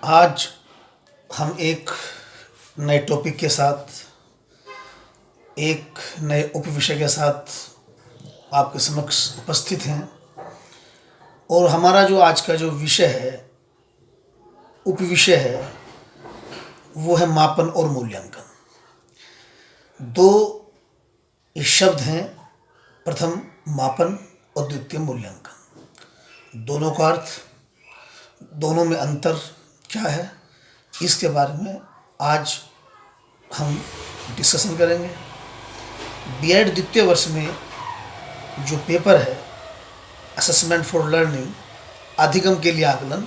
आज हम एक नए टॉपिक के साथ, एक नए उपविषय के साथ आपके समक्ष उपस्थित हैं। और हमारा जो आज का जो विषय है, उपविषय है, वो है मापन और मूल्यांकन। दो शब्द हैं, प्रथम मापन और द्वितीय मूल्यांकन। दोनों का अर्थ, दोनों में अंतर क्या है, इसके बारे में आज हम डिस्कशन करेंगे। बीएड द्वितीय वर्ष में जो पेपर है असेसमेंट फॉर लर्निंग, अधिगम के लिए आकलन,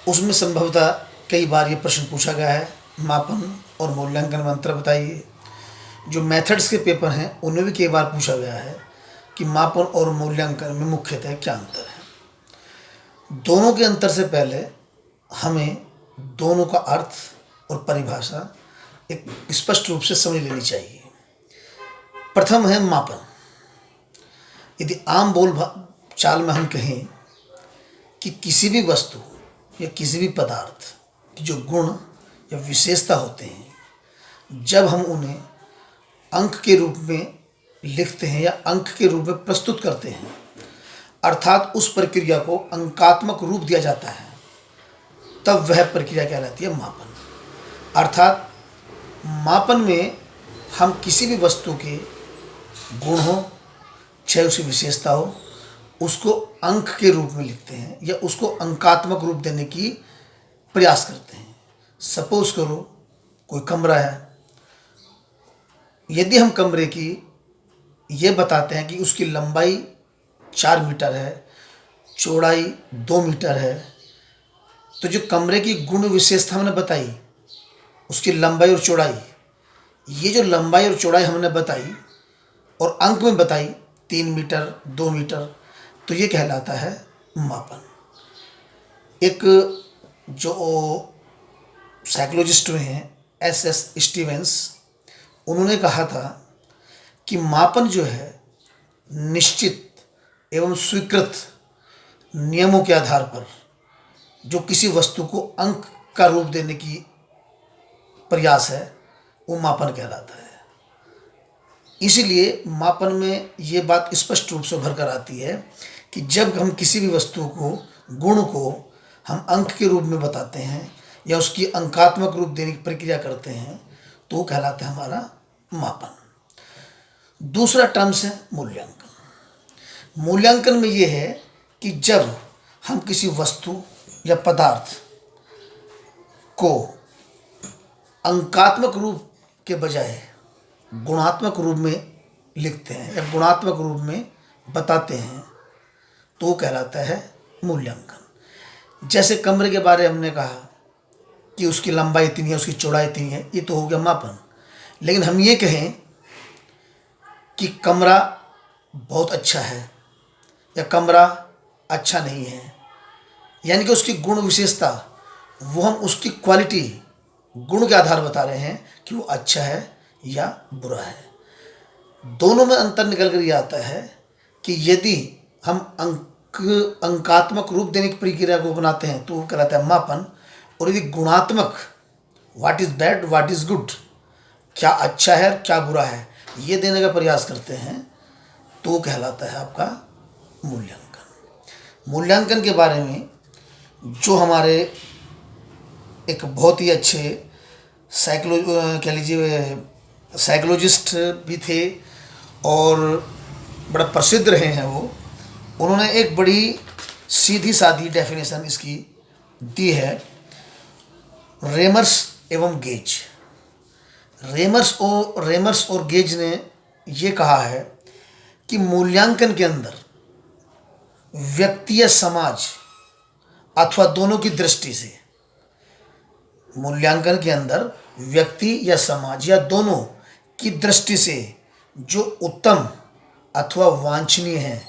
उसमें संभवतः कई बार ये प्रश्न पूछा गया है, मापन और मूल्यांकन में अंतर बताइए। जो मेथड्स के पेपर हैं उनमें भी कई बार पूछा गया है कि मापन और मूल्यांकन में मुख्यतः क्या अंतर है। दोनों के अंतर से पहले हमें दोनों का अर्थ और परिभाषा एक स्पष्ट रूप से समझ लेनी चाहिए। प्रथम है मापन। यदि आम बोल चाल में हम कहें कि किसी भी वस्तु या किसी भी पदार्थ की जो गुण या विशेषता होते हैं, जब हम उन्हें अंक के रूप में लिखते हैं या अंक के रूप में प्रस्तुत करते हैं, अर्थात उस प्रक्रिया को अंकात्मक रूप दिया जाता है, तब वह प्रक्रिया कहलाती है मापन। अर्थात मापन में हम किसी भी वस्तु के गुण हो, चाहे उसकी विशेषता हो, उसको अंक के रूप में लिखते हैं या उसको अंकात्मक रूप देने की प्रयास करते हैं। सपोज करो कोई कमरा है, यदि हम कमरे की ये बताते हैं कि उसकी लंबाई 4 मीटर है, चौड़ाई 2 मीटर है, तो जो कमरे की गुण विशेषता हमने बताई, उसकी लंबाई और चौड़ाई, ये जो लंबाई और चौड़ाई हमने बताई और अंक में बताई 3 मीटर 2 मीटर, तो ये कहलाता है मापन। एक जो साइकोलॉजिस्ट में हैं एस स्टीवेंस, उन्होंने कहा था कि मापन जो है निश्चित एवं स्वीकृत नियमों के आधार पर जो किसी वस्तु को अंक का रूप देने की प्रयास है, वो मापन कहलाता है। इसलिए मापन में ये बात स्पष्ट रूप से उभर कर आती है कि जब हम किसी भी वस्तु को, गुण को हम अंक के रूप में बताते हैं या उसकी अंकात्मक रूप देने की प्रक्रिया करते हैं, तो वो कहलाता है हमारा मापन। दूसरा टर्म्स है मूल्यांकन। मूल्यांकन में ये है कि जब हम किसी वस्तु या पदार्थ को अंकात्मक रूप के बजाय गुणात्मक रूप में लिखते हैं या गुणात्मक रूप में बताते हैं, तो वो कहलाता है मूल्यांकन। जैसे कमरे के बारे में हमने कहा कि उसकी लंबाई इतनी है, उसकी चौड़ाई इतनी है, ये तो हो गया मापन। लेकिन हम ये कहें कि कमरा बहुत अच्छा है या कमरा अच्छा नहीं है, यानी कि उसकी गुण विशेषता, वो हम उसकी क्वालिटी, गुण के आधार बता रहे हैं कि वो अच्छा है या बुरा है। दोनों में अंतर निकल कर ये आता है कि यदि हम अंकात्मक रूप देने की प्रक्रिया को बनाते हैं तो वो कहलाता है मापन, और यदि गुणात्मक, what is bad what is good, क्या अच्छा है क्या बुरा है, ये देने का प्रयास करते हैं, तो वो कहलाता है आपका मूल्यांकन। मूल्यांकन के बारे में जो हमारे एक बहुत ही अच्छे कह लीजिए साइकोलॉजिस्ट भी थे और बड़ा प्रसिद्ध रहे हैं, वो उन्होंने एक बड़ी सीधी सादी डेफिनेशन इसकी दी है, रेमर्स एवं गेज। रेमर्स और गेज ने ये कहा है कि मूल्यांकन के अंदर व्यक्ति या समाज अथवा दोनों की दृष्टि से, मूल्यांकन के अंदर व्यक्ति या समाज या दोनों की दृष्टि से जो उत्तम अथवा वांछनीय है,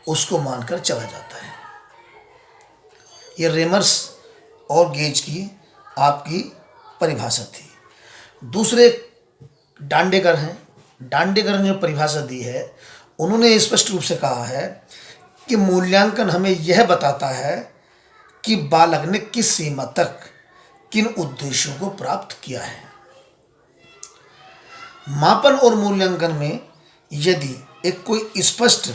उसको मानकर चला जाता है। ये रेमर्स और गेज की आपकी परिभाषा थी। दूसरे डांडेकर हैं, डांडेकर ने जो परिभाषा दी है, उन्होंने स्पष्ट रूप से कहा है कि मूल्यांकन हमें यह बताता है कि बालक ने किस सीमा तक किन उद्देश्यों को प्राप्त किया है। मापन और मूल्यांकन में यदि एक कोई स्पष्ट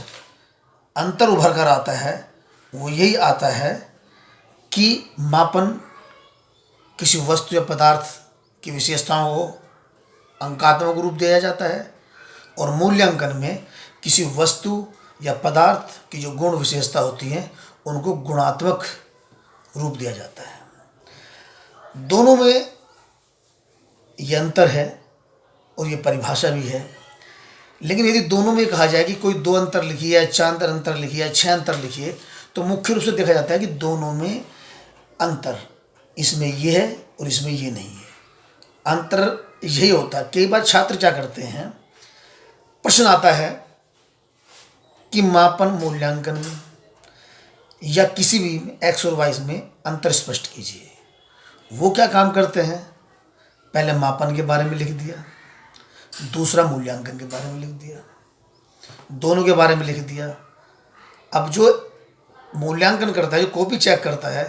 अंतर उभर कर आता है, वो यही आता है कि मापन किसी वस्तु या पदार्थ की विशेषताओं को अंकात्मक रूप दिया जाता है और मूल्यांकन में किसी वस्तु या पदार्थ की जो गुण विशेषता होती हैं उनको गुणात्मक रूप दिया जाता है। दोनों में ये अंतर है और ये परिभाषा भी है। लेकिन यदि दोनों में कहा जाए कि कोई 2 अंतर लिखिए या 4 अंतर लिखिए या 6 अंतर लिखिए, तो मुख्य रूप से देखा जाता है कि दोनों में अंतर, इसमें ये है और इसमें ये नहीं है। अंतर यही होता है। कई बार छात्र क्या करते हैं, प्रश्न आता है कि मापन मूल्यांकन में या किसी भी एक्स और वाई में अंतर स्पष्ट कीजिए। वो क्या काम करते हैं, पहले मापन के बारे में लिख दिया, दूसरा मूल्यांकन के बारे में लिख दिया, दोनों के बारे में लिख दिया। अब जो मूल्यांकन करता है, जो कॉपी चेक करता है,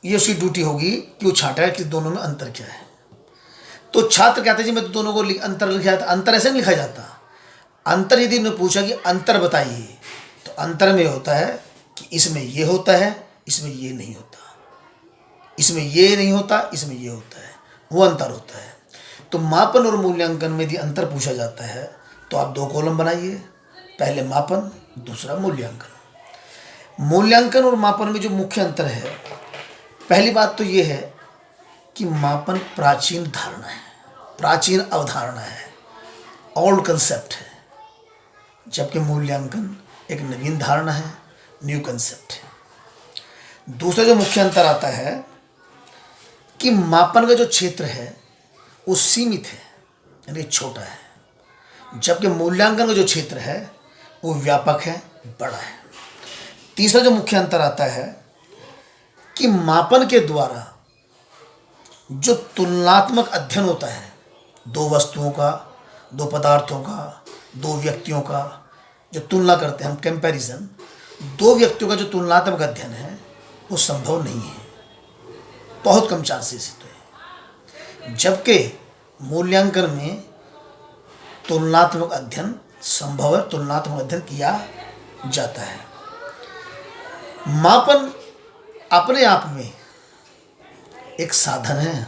ये उसकी ड्यूटी होगी कि वो छांटे कि दोनों में अंतर क्या है। तो छात्र कहते हैं जी मैं तो दोनों को अंतर लिखा था। अंतर ऐसे नहीं लिखा जाता। अंतर यदि उन्होंने पूछा कि अंतर बताइए, तो अंतर में होता है कि इसमें ये होता है, इसमें ये नहीं होता, इसमें ये नहीं होता, इसमें ये होता है, वो अंतर होता है। तो मापन और मूल्यांकन में यदि अंतर पूछा जाता है तो आप 2 कॉलम बनाइए, पहले मापन, दूसरा मूल्यांकन। मूल्यांकन और मापन में जो मुख्य अंतर है, पहली बात तो ये है कि मापन प्राचीन धारणा है, प्राचीन अवधारणा है, ओल्ड कंसेप्ट है, जबकि मूल्यांकन एक नवीन धारणा है, न्यू कंसेप्ट है। दूसरा जो मुख्य अंतर आता है कि मापन का जो क्षेत्र है वो सीमित है, यानी छोटा है, जबकि मूल्यांकन का जो क्षेत्र है वो व्यापक है, बड़ा है। तीसरा जो मुख्य अंतर आता है कि मापन के द्वारा जो तुलनात्मक अध्ययन होता है, 2 वस्तुओं का, 2 पदार्थों का, 2 व्यक्तियों का जो तुलना करते हैं हम, कंपैरिजन, 2 व्यक्तियों का जो तुलनात्मक अध्ययन है वो संभव नहीं है, बहुत कम चांसेस है। जबकि मूल्यांकन में तुलनात्मक अध्ययन संभव है, तुलनात्मक अध्ययन किया जाता है। मापन अपने आप में एक साधन है,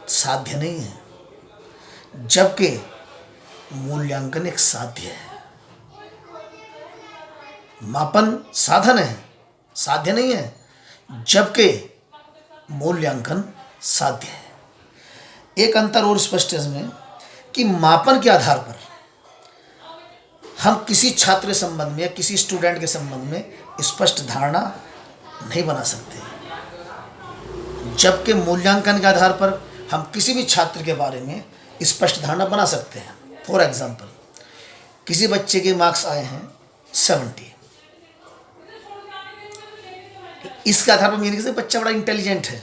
साध्य नहीं है, जबकि मूल्यांकन एक साध्य है। मापन साधन है, साध्य नहीं है, जबकि मूल्यांकन साध्य है। एक अंतर और स्पष्ट है इसमें कि मापन के आधार पर हम किसी छात्र के संबंध में या किसी स्टूडेंट के संबंध में स्पष्ट धारणा नहीं बना सकते, जबकि मूल्यांकन के आधार पर हम किसी भी छात्र के बारे में स्पष्ट धारणा बना सकते हैं। फॉर एग्जाम्पल, किसी बच्चे के मार्क्स आए हैं 70, इसके आधार पर मेरे बच्चा बड़ा इंटेलिजेंट है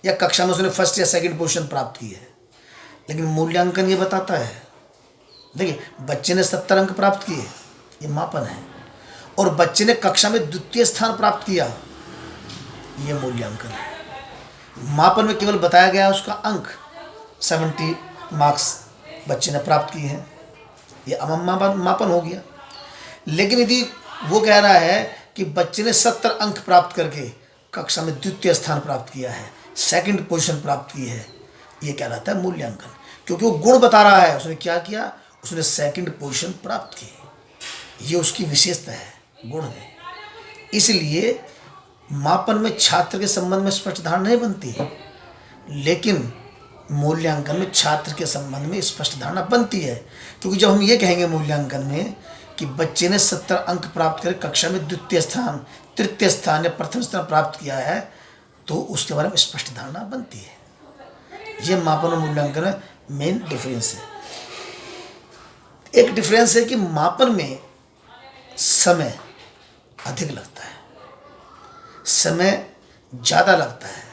या कक्षा में उसने फर्स्ट या सेकंड पोजीशन प्राप्त की है। लेकिन मूल्यांकन ये बताता है, देखिए बच्चे ने 70 अंक प्राप्त किए, ये मापन है, और बच्चे ने कक्षा में द्वितीय स्थान प्राप्त किया, ये मूल्यांकन है। मापन में केवल बताया गया उसका अंक, 70 मार्क्स बच्चे ने प्राप्त किए हैं, ये मापन हो गया। लेकिन यदि वो कह रहा है कि बच्चे ने 70 अंक प्राप्त करके कक्षा में द्वितीय स्थान प्राप्त किया है, सेकंड पोजीशन प्राप्त की है, ये क्या रहता है मूल्यांकन, क्योंकि वो गुण बता रहा है, उसने क्या किया, उसने सेकंड पोजीशन प्राप्त की, ये उसकी विशेषता है, गुण है। इसलिए मापन में छात्र के संबंध में स्पष्ट धारणा नहीं बनती, लेकिन मूल्यांकन में छात्र के संबंध में स्पष्ट धारणा बनती है। क्योंकि जब हम ये कहेंगे मूल्यांकन में कि बच्चे ने 70 अंक प्राप्त कर कक्षा में द्वितीय स्थान, तृतीय स्थान या प्रथम स्थान प्राप्त किया है, तो उसके बारे में स्पष्ट धारणा बनती है। ये मापन और मूल्यांकन में मेन डिफरेंस है। एक डिफरेंस है कि मापन में समय अधिक लगता है, समय ज़्यादा लगता है,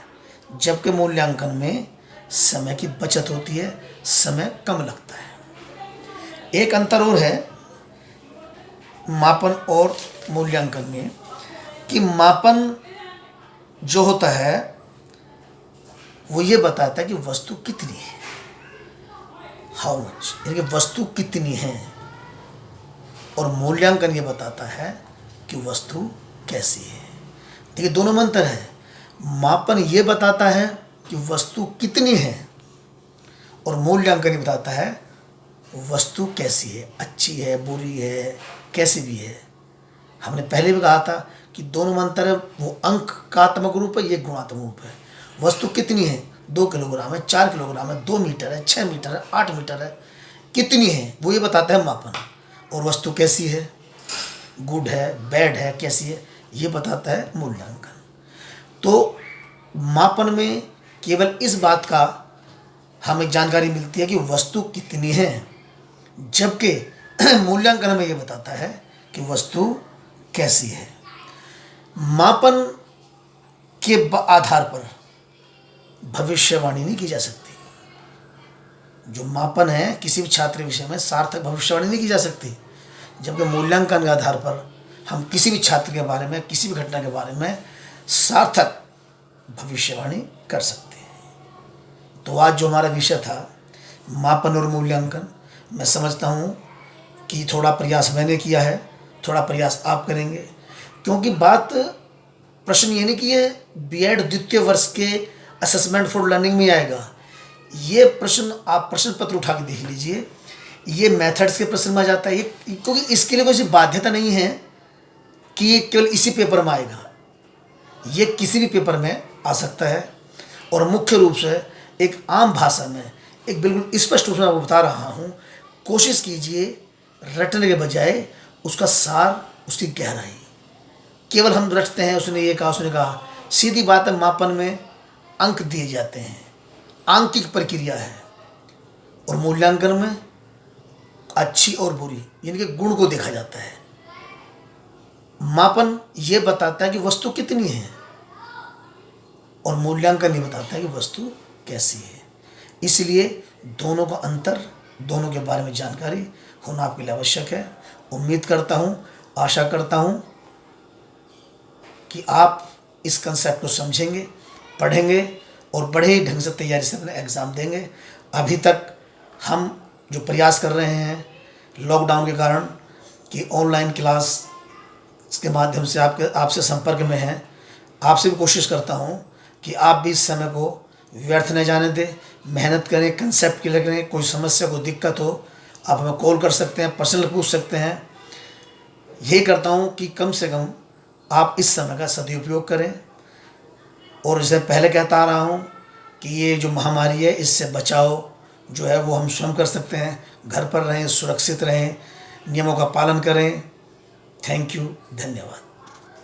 जबकि मूल्यांकन में समय की बचत होती है, समय कम लगता है। एक अंतर और है मापन और मूल्यांकन में कि मापन जो होता है वो ये बताता है कि वस्तु कितनी है, हाउ मच, यानी कि वस्तु कितनी है। और मूल्यांकन ये बताता है कि वस्तु कैसी है। देखिए दोनों में अंतर है। मापन ये बताता है कि वस्तु कितनी है और मूल्यांकन ये बताता है वस्तु कैसी है, अच्छी है, बुरी है, कैसी भी है। हमने पहले भी कहा था कि दोनों में अंतर है। वो अंकात्मक रूप है, ये गुणात्मक रूप है। वस्तु कितनी है, 2 किलोग्राम है, 4 किलोग्राम है, 2 मीटर है, 6 मीटर है, 8 मीटर है, कितनी है वो ये बताता है मापन। और वस्तु कैसी है, गुड है, बैड है, कैसी है, ये बताता है मूल्यांकन। तो मापन में केवल इस बात का हमें जानकारी मिलती है कि वस्तु कितनी है, जबकि मूल्यांकन में ये बताता है कि वस्तु कैसी है। मापन के आधार पर भविष्यवाणी नहीं की जा सकती। जो मापन है किसी भी छात्र विषय में सार्थक भविष्यवाणी नहीं की जा सकती, जबकि मूल्यांकन के आधार पर हम किसी भी छात्र के बारे में, किसी भी घटना के बारे में सार्थक भविष्यवाणी कर सकते हैं। तो आज जो हमारा विषय था मापन और मूल्यांकन, मैं समझता हूँ कि थोड़ा प्रयास मैंने किया है, थोड़ा प्रयास आप करेंगे, क्योंकि बात प्रश्न ये नहीं कि ये बीएड द्वितीय वर्ष के असेसमेंट फॉर लर्निंग में आएगा। ये प्रश्न आप प्रश्न पत्र उठा के देख लीजिए, ये मेथड्स के प्रश्न में आ जाता है। ये क्योंकि इसके लिए कोई बाध्यता नहीं है कि ये केवल इसी पेपर में आएगा, ये किसी भी पेपर में आ सकता है। और मुख्य रूप से एक आम भाषा में, एक बिल्कुल स्पष्ट रूप से मैं बता रहा हूँ, कोशिश कीजिए रटने के बजाय उसका सार, उसकी गहराई। केवल हम रटते हैं, उसने ये कहा, उसने कहा। सीधी बात है, मापन में अंक दिए जाते हैं, आंकिक प्रक्रिया है। और मूल्यांकन में अच्छी और बुरी यानी कि गुण को देखा जाता है। मापन ये बताता है कि वस्तु कितनी है और मूल्यांकन ये बताता है कि वस्तु कैसी है। इसलिए दोनों का अंतर, दोनों के बारे में जानकारी होना आपके लिए आवश्यक है। उम्मीद करता हूँ, आशा करता हूँ कि आप इस कंसेप्ट को समझेंगे, पढ़ेंगे और बड़े ढंग से तैयारी से अपने एग्ज़ाम देंगे। अभी तक हम जो प्रयास कर रहे हैं लॉकडाउन के कारण कि ऑनलाइन क्लास के माध्यम से आपसे संपर्क में हैं, आपसे भी कोशिश करता हूं कि आप भी इस समय को व्यर्थ न जाने दें, मेहनत करें, कंसेप्ट क्लियर करें। कोई समस्या, कोई दिक्कत हो आप हमें कॉल कर सकते हैं, पर्सनल पूछ सकते हैं। यही करता हूं कि कम से कम आप इस समय का सदुपयोग करें। और जैसे पहले कहता आ रहा हूं कि ये जो महामारी है, इससे बचाव जो है वो हम स्वयं कर सकते हैं। घर पर रहें, सुरक्षित रहें, नियमों का पालन करें। थैंक यू, धन्यवाद।